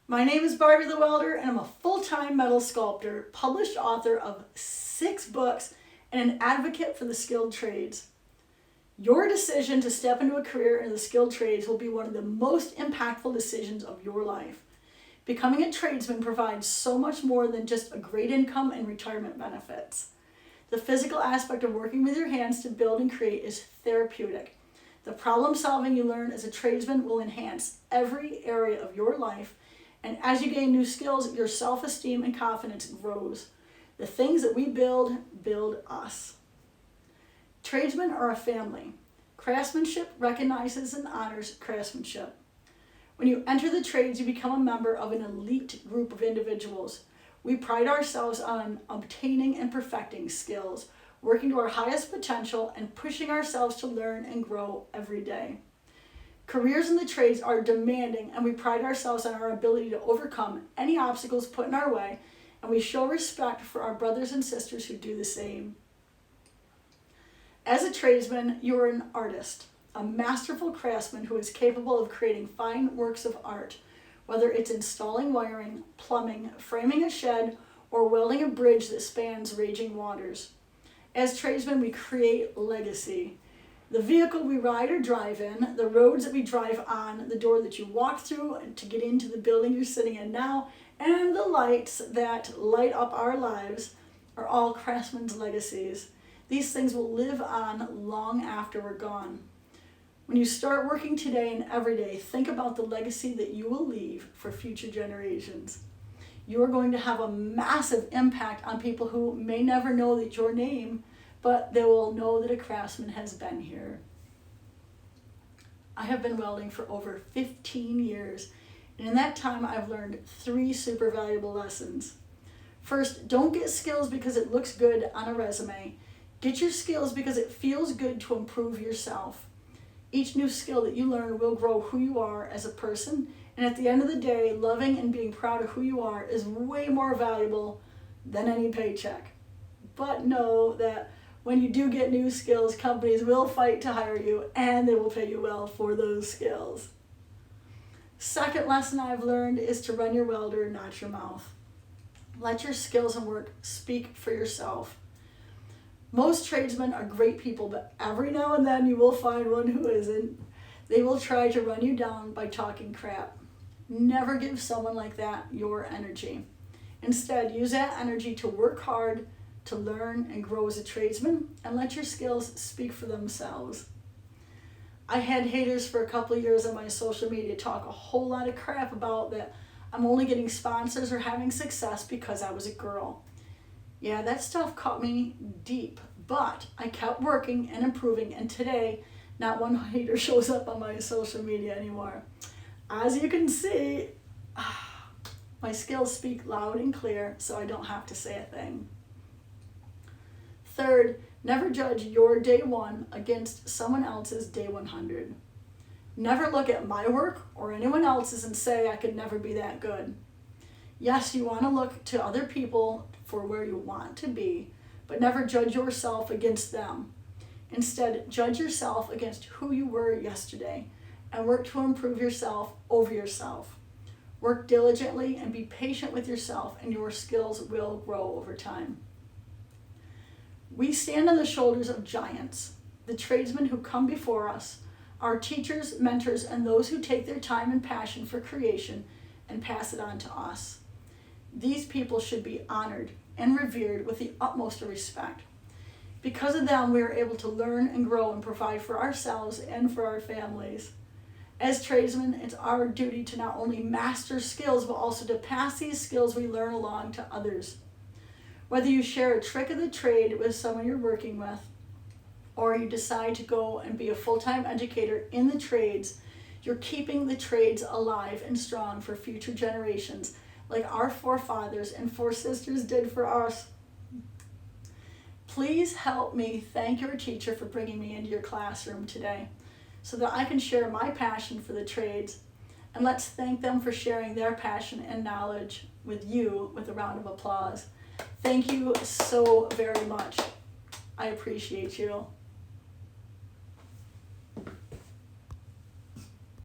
My name is Barbie the Welder, and I'm a full-time metal sculptor, published author of 6 books, and an advocate for the skilled trades. Your decision to step into a career in the skilled trades will be one of the most impactful decisions of your life. Becoming a tradesman provides so much more than just a great income and retirement benefits. The physical aspect of working with your hands to build and create is therapeutic. The problem solving you learn as a tradesman will enhance every area of your life, and as you gain new skills, your self-esteem and confidence grows. The things that we build us. Tradesmen are a family. Craftsmanship recognizes and honors craftsmanship. When you enter the trades, you become a member of an elite group of individuals. We pride ourselves on obtaining and perfecting skills, working to our highest potential, and pushing ourselves to learn and grow every day. Careers in the trades are demanding, and we pride ourselves on our ability to overcome any obstacles put in our way, and we show respect for our brothers and sisters who do the same. As a tradesman, you are an artist, a masterful craftsman who is capable of creating fine works of art, whether it's installing wiring, plumbing, framing a shed, or welding a bridge that spans raging waters. As tradesmen, we create legacy. The vehicle we ride or drive in, the roads that we drive on, the door that you walk through to get into the building you're sitting in now, and the lights that light up our lives are all craftsmen's legacies. These things will live on long after we're gone. When you start working today and every day, think about the legacy that you will leave for future generations. You are going to have a massive impact on people who may never know that your name, but they will know that a craftsman has been here. I have been welding for over 15 years, and in that time I've learned 3 super valuable lessons. First, don't get skills because it looks good on a resume. Get your skills because it feels good to improve yourself. Each new skill that you learn will grow who you are as a person, and at the end of the day, loving and being proud of who you are is way more valuable than any paycheck. But know that when you do get new skills, companies will fight to hire you, and they will pay you well for those skills. Second lesson I've learned is to run your welder, not your mouth. Let your skills and work speak for yourself. Most tradesmen are great people, but every now and then you will find one who isn't. They will try to run you down by talking crap. Never give someone like that your energy. Instead, use that energy to work hard, to learn and grow as a tradesman, and let your skills speak for themselves. I had haters for a couple of years on my social media talk a whole lot of crap about that I'm only getting sponsors or having success because I was a girl. Yeah, that stuff caught me deep, but I kept working and improving, and today, not one hater shows up on my social media anymore. As you can see, my skills speak loud and clear, so I don't have to say a thing. Third, never judge your day 1 against someone else's day 100. Never look at my work or anyone else's and say I could never be that good. Yes, you want to look to other people for where you want to be, but never judge yourself against them. Instead, judge yourself against who you were yesterday and work to improve yourself over yourself. Work diligently and be patient with yourself, and your skills will grow over time. We stand on the shoulders of giants, the tradesmen who come before us, our teachers, mentors, and those who take their time and passion for creation and pass it on to us. These people should be honored and revered with the utmost of respect. Because of them, we are able to learn and grow and provide for ourselves and for our families. As tradesmen, it's our duty to not only master skills, but also to pass these skills we learn along to others. Whether you share a trick of the trade with someone you're working with, or you decide to go and be a full-time educator in the trades, you're keeping the trades alive and strong for future generations, like our forefathers and foresisters did for us. Please help me thank your teacher for bringing me into your classroom today so that I can share my passion for the trades. And let's thank them for sharing their passion and knowledge with you with a round of applause. Thank you so very much. I appreciate you.